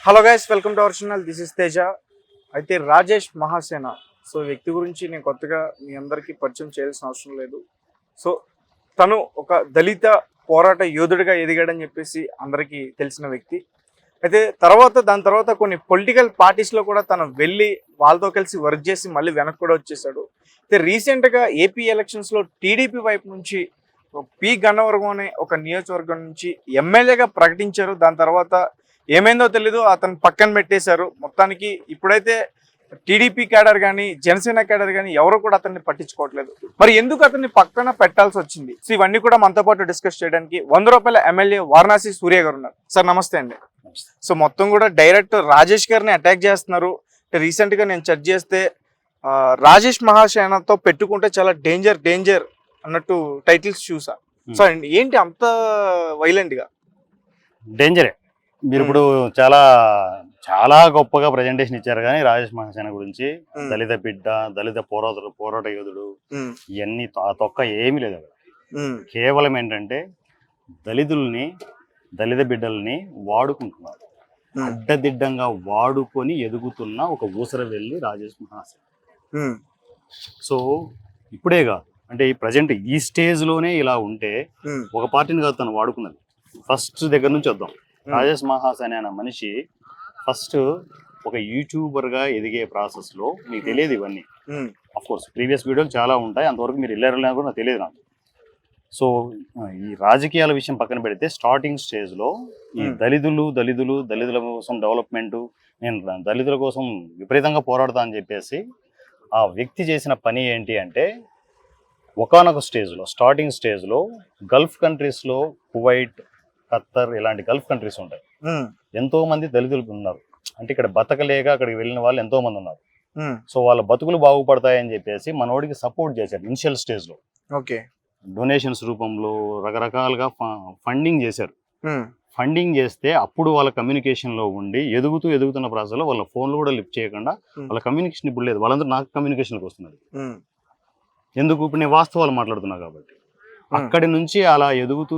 Hello guys, welcome to our channel. This is Teja. అయితే Rajesh Mahasena, so వ్యక్తి గురించి నేను కొత్తగా మీ అందరికీ పరిచయం చేయాల్సిన అవసరం లేదు. సో తను ఒక దళిత పోరాట యోధుడిగా ఎదిగాడని చెప్పేసి అందరికీ తెలిసిన వ్యక్తి. అయితే దాని తర్వాత కొన్ని పొలిటికల్ పార్టీస్లో కూడా తను వెళ్ళి వాళ్ళతో కలిసి వర్క్ చేసి మళ్ళీ వెనక్కి కూడా వచ్చేసాడు. అయితే రీసెంట్గా ఏపీ ఎలక్షన్స్లో టీడీపీ వైపు నుంచి పి గన్నవరం అనే ఒక నియోజకవర్గం నుంచి ఎమ్మెల్యేగా ప్రకటించారు. దాని తర్వాత ఏమైందో తెలీదు, అతను పక్కన పెట్టేశారు. మొత్తానికి ఇప్పుడైతే టీడీపీ క్యాడర్ కానీ జనసేన క్యాడర్ కానీ ఎవరు కూడా అతన్ని పట్టించుకోవట్లేదు. మరి ఎందుకు అతన్ని పక్కన పెట్టాల్సి వచ్చింది? సో ఇవన్నీ కూడా మనతో పాటు డిస్కస్ చేయడానికి 100 రూపాయల ఎమ్మెల్యే వారణాసి సూర్య గారు ఉన్నారు. సార్ నమస్తే అండి. సో మొత్తం కూడా డైరెక్ట్ రాజేష్ గారిని అటాక్ చేస్తున్నారు. రీసెంట్గా నేను చెక్ చేస్తే రాజేష్ మహాసేనతో పెట్టుకుంటే చాలా డేంజర్ అన్నట్టు టైటిల్స్ చూసా. సో ఏంటి అంత వైలెంట్గా? డేంజరే. మీరు ఇప్పుడు చాలా చాలా గొప్పగా ప్రజెంటేషన్ ఇచ్చారు, కానీ రాజేష్ మహాసేన గురించి దళిత బిడ్డ, దళిత పోరాట యోధుడు, ఇవన్నీ ఆ తొక్క ఏమీ లేదు అక్కడ. కేవలం ఏంటంటే దళిత బిడ్డల్ని వాడుకుంటున్నారు, అడ్డదిడ్డంగా వాడుకొని ఎదుగుతున్న ఒక ఊసర వెళ్ళి రాజేష్ మహాసేన. సో ఇప్పుడే కాదు, అంటే ఈ ప్రజెంట్ ఈ స్టేజ్ లోనే ఇలా ఉంటే ఒక పార్టీని కాదు తను వాడుకున్నది. ఫస్ట్ దగ్గర నుంచి వద్దాం. రాజేష్ మహాసేన అనే మనిషి ఫస్ట్ ఒక యూట్యూబర్ గా ఎదిగే ప్రాసెస్ లో మీకు తెలియదు ఇవన్నీ. అఫ్ కోర్స్ ప్రీవియస్ వీడియోలు చాలా ఉంటాయి, అంతవరకు మీరు వెళ్ళారని కూడా నాకు తెలియదు నాకు. సో ఈ రాజకీయాల విషయం పక్కన పెడితే స్టార్టింగ్ స్టేజ్ లో ఈ దళితుల కోసం డెవలప్మెంట్, నేను దళితుల కోసం విపరీతంగా పోరాడతా అని చెప్పేసి ఆ వ్యక్తి చేసిన పని ఏంటి అంటే, ఒకానొక స్టేజ్లో స్టార్టింగ్ స్టేజ్లో గల్ఫ్ కంట్రీస్లో కువైట్, ఖత్తర్ ఇలాంటి గల్ఫ్ కంట్రీస్ ఉంటాయి. ఎంతో మంది దళితులు ఉన్నారు. అంటే ఇక్కడ బతకలేక అక్కడికి వెళ్ళిన వాళ్ళు ఎంతో మంది ఉన్నారు. సో వాళ్ళ బతుకులు బాగుపడతాయని చెప్పేసి మనోడికి సపోర్ట్ చేశారు ఇనిషియల్ స్టేజ్లో. ఓకే, డొనేషన్స్ రూపంలో రకరకాలుగా ఫండింగ్ చేశారు. ఫండింగ్ చేస్తే అప్పుడు వాళ్ళ కమ్యూనికేషన్లో ఉండి ఎదుగుతున్న ప్రాసెస్లో వాళ్ళ ఫోన్లు కూడా లిఫ్ట్ చేయకుండా వాళ్ళ కమ్యూనికేషన్ ఇప్పుడు లేదు. వాళ్ళందరూ నాకు కమ్యూనికేషన్కి వస్తున్నారు. ఎందుకు? ఇప్పుడు నేను వాస్తవాలు మాట్లాడుతున్నా కాబట్టి. అక్కడి నుంచి అలా ఎదుగుతూ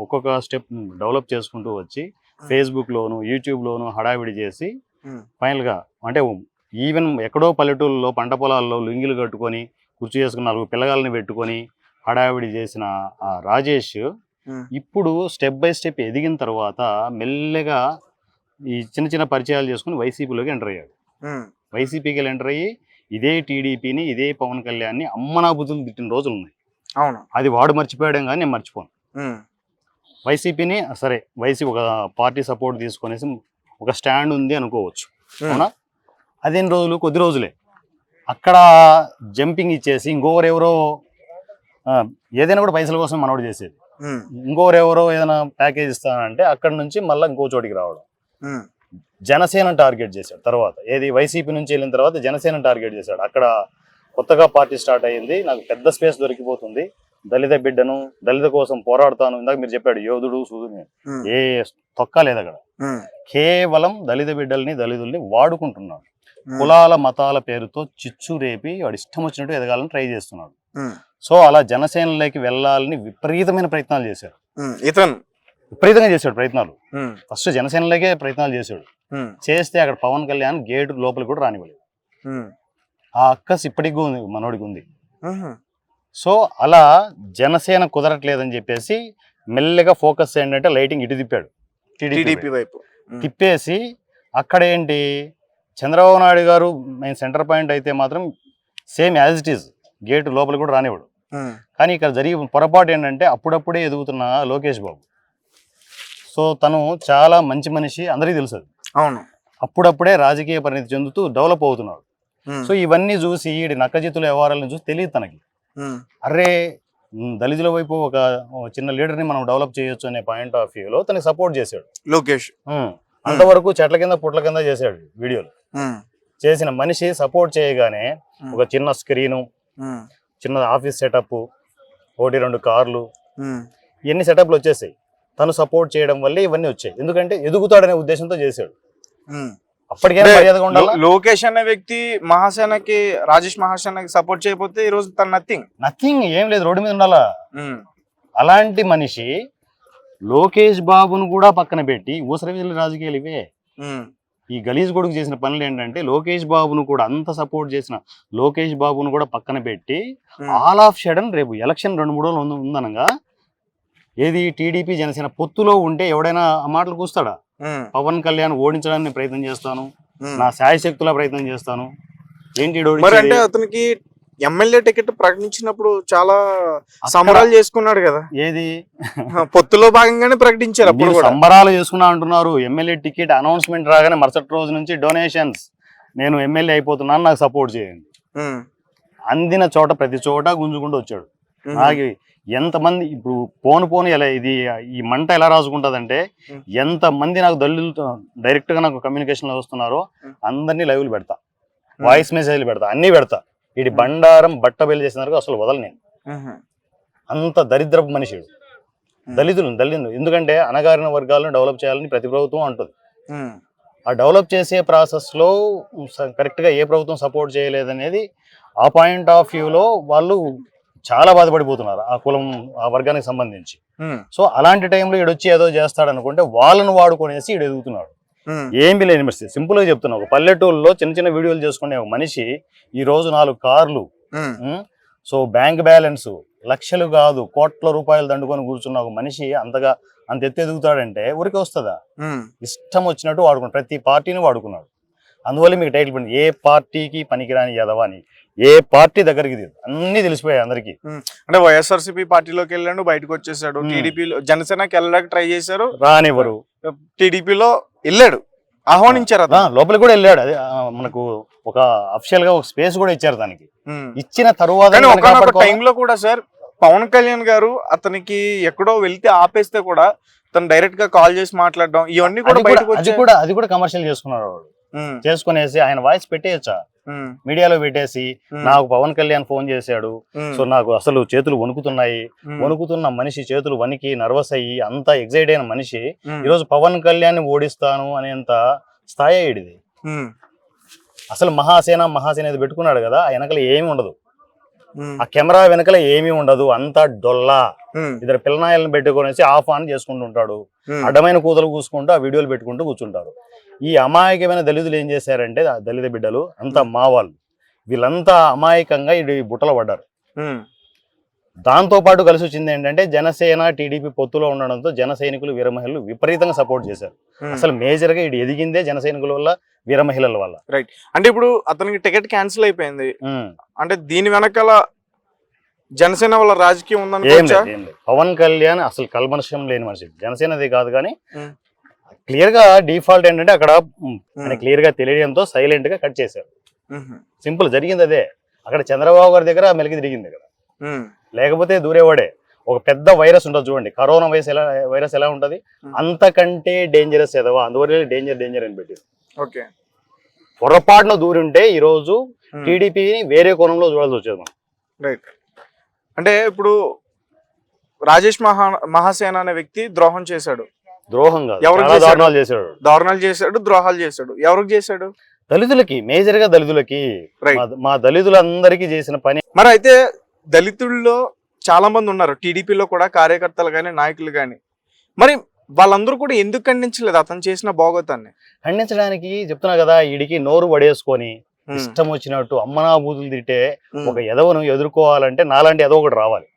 ఒక్కొక్క స్టెప్ డెవలప్ చేసుకుంటూ వచ్చి ఫేస్బుక్లోను యూట్యూబ్లోను హడావిడి చేసి ఫైనల్గా అంటే ఈవెన్ ఎక్కడో పల్లెటూళ్ళలో పంట పొలాల్లో లుంగిలు కట్టుకొని కుర్చీ చేసుకుని 4 పిల్లగాళ్ళని పెట్టుకొని హడావిడి చేసిన ఆ రాజేష్ ఇప్పుడు స్టెప్ బై స్టెప్ ఎదిగిన తర్వాత మెల్లగా ఈ చిన్న పరిచయాలు చేసుకుని వైసీపీలోకి ఎంటర్ అయ్యాడు. వైసీపీకి ఎంటర్ అయ్యి ఇదే టీడీపీని, ఇదే పవన్ కళ్యాణ్ని అమ్మనా బుద్ధులు తిట్టిన రోజులు ఉన్నాయి. అవును, అది వాడు మర్చిపోయాడు, కానీ నేను మర్చిపోను. వైసీపీని సరే, వైసీపీ ఒక పార్టీ సపోర్ట్ తీసుకునేసి ఒక స్టాండ్ ఉంది అనుకోవచ్చు, అవునా? అదేని రోజులు కొద్ది రోజులే అక్కడ జంపింగ్ ఇచ్చేసి ఇంకొకరెవరో ఏదైనా కూడా పైసల కోసం మనోడు చేసేది. ఇంకొకరెవరో ఏదైనా ప్యాకేజ్ ఇస్తానంటే అక్కడ నుంచి మళ్ళీ ఇంకో చోటికి రావడం. జనసేన టార్గెట్ చేశాడు. తర్వాత ఏది వైసీపీ నుంచి వెళ్ళిన తర్వాత జనసేన టార్గెట్ చేశాడు. అక్కడ కొత్తగా పార్టీ స్టార్ట్ అయ్యింది, నాకు పెద్ద స్పేస్ దొరికిపోతుంది, దళిత బిడ్డను, దళిత కోసం పోరాడుతాను. ఇందాక మీరు చెప్పాడు యోధుడు సూదుని, ఏ తొక్క లేదు అక్కడ. కేవలం దళిత దళితుల్ని వాడుకుంటున్నాడు. కులాల మతాల పేరుతో చిచ్చు రేపి వాడు ఇష్టం వచ్చినట్టు ఎదగాలని ట్రై చేస్తున్నాడు. సో అలా జనసేనలోకి వెళ్ళాలని విపరీతమైన ప్రయత్నాలు చేశాడు. విపరీతంగా చేశాడు ప్రయత్నాలు. ఫస్ట్ జనసేనలోకే ప్రయత్నాలు చేశాడు. చేస్తే అక్కడ పవన్ కళ్యాణ్ గేటు లోపలికి కూడా రానివ్వలేదు. ఆ అక్కస్ ఇప్పటికి ఉంది, మనోడికి ఉంది. సో అలా జనసేన కుదరట్లేదని చెప్పేసి మెల్లగా ఫోకస్ ఏంటంటే లైటింగ్ ఇటు తిప్పాడు, టీడీపీ వైపు తిప్పేసి. అక్కడ ఏంటి, చంద్రబాబు నాయుడు గారు మెయిన్ సెంటర్ పాయింట్ అయితే మాత్రం same as it is gate లోపలికి కూడా రానివ్వడు. కానీ ఇక్కడ జరిగే పొరపాటు ఏంటంటే అప్పుడప్పుడే ఎదుగుతున్న లోకేష్ బాబు. సో తను చాలా మంచి మనిషి, అందరికీ తెలుసు. అవును, అప్పుడప్పుడే రాజకీయ పరిణితి చెందుతూ డెవలప్ అవుతున్నాడు. సో ఇవన్నీ చూసి ఈ నక్కజిత్తుల వ్యవహారాలను చూసి తెలియదు తనకి, అరే దళితుల వైపు ఒక చిన్న లీడర్ని మనం డెవలప్ చేయొచ్చు అనే పాయింట్ ఆఫ్ వ్యూలో తనకి సపోర్ట్ చేశాడు లోకేష్. అంతవరకు చెట్ల కింద పుట్ల కింద చేశాడు వీడియోలు. చేసిన మనిషి సపోర్ట్ చేయగానే ఒక చిన్న స్క్రీను, చిన్న ఆఫీస్ సెటప్, 1-2 కార్లు, ఇవన్నీ సెటప్లు వచ్చేసాయి. తను సపోర్ట్ చేయడం వల్లే ఇవన్నీ వచ్చాయి. ఎందుకంటే ఎదుగుతాడనే ఉద్దేశంతో చేశాడు. అప్పటికే మర్యాదగా ఉండాలి. లోకేష్ అనే వ్యక్తి మహాసేనకి, రాజేష్ మహాసేనకి సపోర్ట్ చేయకపోతే ఈ రోజు తన నథింగ్ ఏం లేదు, రోడ్డు మీద ఉండాలా. అలాంటి మనిషి లోకేష్ బాబును కూడా పక్కన పెట్టి ఊసరవీళ్ళ రాజకీయాలు ఇవే. ఈ గలీజ్ కొడుకు చేసిన పనులు ఏంటంటే లోకేష్ బాబును కూడా అంత సపోర్ట్ చేసిన లోకేష్ బాబును కూడా పక్కన పెట్టి ఆల్ ఆఫ్ షడన్ రేపు ఎలక్షన్ 2-3 రోజులు ఉందనగా ఏది టీడీపీ జనసేన పొత్తులో ఉంటే ఎవడైనా ఆ మాటలు కూస్తాడా? పవన్ కళ్యాణ్ ఓడించడానికి ప్రయత్నం చేస్తాను, నా శాయశక్తుల ప్రయత్నం చేస్తాను ఏంటి? మరి అంటే అతనికి ఎమ్మెల్యే టికెట్ ప్రకటించినప్పుడు చాలా సంబరాలు చేసుకున్నాడు కదా, ఏది పొత్తులో భాగంగానే ప్రకటించారు అప్పుడు కూడా. సంబరాలు చేసుకున్నా అంటున్నారు. ఎమ్మెల్యే టికెట్ అనౌన్స్మెంట్ రాగానే మరుసటి రోజు నుంచి డొనేషన్స్, నేను ఎమ్మెల్యే అయిపోతున్నాను నాకు సపోర్ట్ చేయండి. అందిన చోట ప్రతి చోట గుంజుకుంటూ వచ్చాడు. నాకు ఎంతమంది ఇప్పుడు పోను ఎలా ఇది ఈ మంట ఎలా రాసుకుంటదంటే ఎంతమంది నాకు దళితులతో డైరెక్ట్ గా నాకు కమ్యూనికేషన్ లో వస్తున్నారో అందరినీ లైవ్లు పెడతా, వాయిస్ మెసేజ్లు పెడతా, అన్ని పెడతా. ఇది బండారం బట్ట బయలు చేసిన వరకు అసలు వదల నేను. అంత దరిద్రపు మనిషి దళితులు. ఎందుకంటే అణగారిన వర్గాలను డెవలప్ చేయాలని ప్రతి ప్రభుత్వం అంటుంది. ఆ డెవలప్ చేసే ప్రాసెస్ లో కరెక్ట్ గా ఏ ప్రభుత్వం సపోర్ట్ చేయలేదనేది ఆ పాయింట్ ఆఫ్ వ్యూలో వాళ్ళు చాలా బాధపడిపోతున్నారు ఆ కులం ఆ వర్గానికి సంబంధించి. సో అలాంటి టైంలో ఈడొచ్చి ఏదో చేస్తాడు అనుకుంటే వాళ్ళను వాడుకునేసి ఈడు ఎదుగుతున్నాడు. ఏమీ లేని పరిస్థితి. సింపుల్ గా చెప్తున్నా, ఒక పల్లెటూరులో చిన్న చిన్న వీడియోలు చేసుకునే ఒక మనిషి ఈ రోజు 4 కార్లు, సో బ్యాంక్ బ్యాలెన్స్ లక్షలు కాదు కోట్ల రూపాయలు దండుకొని కూర్చున్న ఒక మనిషి అంత ఎత్తు ఎదుగుతాడంటే ఊరికి వస్తుందా? ఇష్టం వచ్చినట్టు వాడుకున్నాడు, ప్రతి పార్టీని వాడుకున్నాడు. అందువల్ల మీకు టైటిల్ పడింది ఏ పార్టీకి పనికిరాని యదవ అని. ఏ పార్టీ దగ్గరికి అన్ని తెలిసిపోయాయి అందరికి. అంటే వైఎస్ఆర్సీపీ పార్టీలోకి వెళ్ళాడు, బయటకు వచ్చేసాడు. టీడీపీలో జనసేనకి వెళ్ళడానికి ట్రై చేశారు, రానివ్వరు. టీడీపీలో వెళ్ళాడు, ఆహ్వానించారు, లోపలికి కూడా వెళ్ళాడు. అదే మనకు ఒక అఫిషియల్ గా ఒక స్పేస్ కూడా ఇచ్చారు దానికి. ఇచ్చిన తరువాత టైంలో కూడా సార్ పవన్ కళ్యాణ్ గారు అతనికి ఎక్కడో వెళ్తే ఆపేస్తే కూడా తను డైరెక్ట్ గా కాల్ చేసి మాట్లాడడం ఇవన్నీ కూడా అది కూడా కమర్షియల్ చేసుకున్నాడు వాడు. చేసుకునేసి ఆయన వాయిస్ పెట్టేయచ్చా మీడియాలో పెట్టేసి నాకు పవన్ కళ్యాణ్ ఫోన్ చేశాడు, సో నాకు అసలు చేతులు వణుకుతున్నాయి, వణుకుతున్న మనిషి చేతులు వణికి నర్వస్ అయ్యి అంతా ఎగ్జైట్ అయిన మనిషి ఈరోజు పవన్ కళ్యాణ్ ఓడిస్తాను అనేంత స్థాయి ఇది. అసలు మహాసేన ఇది పెట్టుకున్నాడు కదా, ఆ వెనకల ఏమి ఉండదు, ఆ కెమెరా వెనకల ఏమీ ఉండదు, అంతా డొల్లా. ఇద్దరు పిల్లనాయలను పెట్టుకునేసి ఆఫ్ ఆన్ చేసుకుంటూ ఉంటాడు, అడ్డమైన కూతలు కూసుకుంటూ ఆ వీడియోలు పెట్టుకుంటూ కూర్చుంటారు. ఈ అమాయకమైన దళితులు ఏం చేశారంటే దళిత బిడ్డలు అంతా మా వాళ్ళు, వీళ్ళంతా అమాయకంగా ఈ బుట్టలో పడ్డారు. దాంతో పాటు కలిసి వచ్చింది ఏంటంటే జనసేన టీడీపీ పొత్తులో ఉండడంతో జన సైనికులు వీర మహిళలు విపరీతంగా సపోర్ట్ చేశారు. అసలు మేజర్ గా ఇది ఎదిగిందే జన సైనికుల వల్ల, వీర మహిళల వల్ల. రైట్. అంటే ఇప్పుడు అతనికి టికెట్ క్యాన్సిల్ అయిపోయింది అంటే దీని వెనకాల జనసేన వల్ల రాజకీయం ఉందనుకోవచ్చా? పవన్ కళ్యాణ్ అసలు కల్మషం లేని మనిషి, జనసేనది కాదు కానీ క్లియర్ గా డిఫాల్ట్ ఏంటంటే అక్కడ క్లియర్ గా తెలియడంతో సైలెంట్ గా కట్ చేశారు. సింపుల్ జరిగింది అదే. అక్కడ చంద్రబాబు గారి దగ్గర మెలికి తిరిగింది కదా, లేకపోతే దూరేవాడే. ఒక పెద్ద వైరస్ ఉంటుంది చూడండి, కరోనా వైరస్ ఎలా ఉంటది అంతకంటే డేంజరస్ ఏదవా, అందువల్ల డేంజర్ అని పెట్టింది. ఓకే, పొరపాటున దూరి ఉంటే ఈ రోజు టీడీపీని వేరే కోణంలో చూడాల్సి వచ్చేది మనం. రైట్. అంటే ఇప్పుడు రాజేష్ మహాసేన అనే వ్యక్తి ద్రోహం చేశాడు. ద్రోహం కాదు, దారుణాలు చేశాడు, ద్రోహాలు చేశాడు. ఎవరికి చేశాడు? దళితులకి, మేజర్ గా దళితులకి, మా దళితులందరికీ చేసిన పని. మరి అయితే దళితుల్లో చాలా మంది ఉన్నారు టీడీపీలో కూడా, కార్యకర్తలు కానీ నాయకులు కానీ. మరి వాళ్ళందరూ కూడా ఎందుకు ఖండించలేదు అతను చేసిన భోగతాన్ని? ఖండించడానికి చెప్తున్నా కదా, ఈడికి నోరు పడేసుకొని ఇష్టం వచ్చినట్టు అమ్మనా బూతులు తిట్టే ఒక ఎదవను ఎదుర్కోవాలంటే నాలాంటి ఎదవ ఒకటి రావాలి.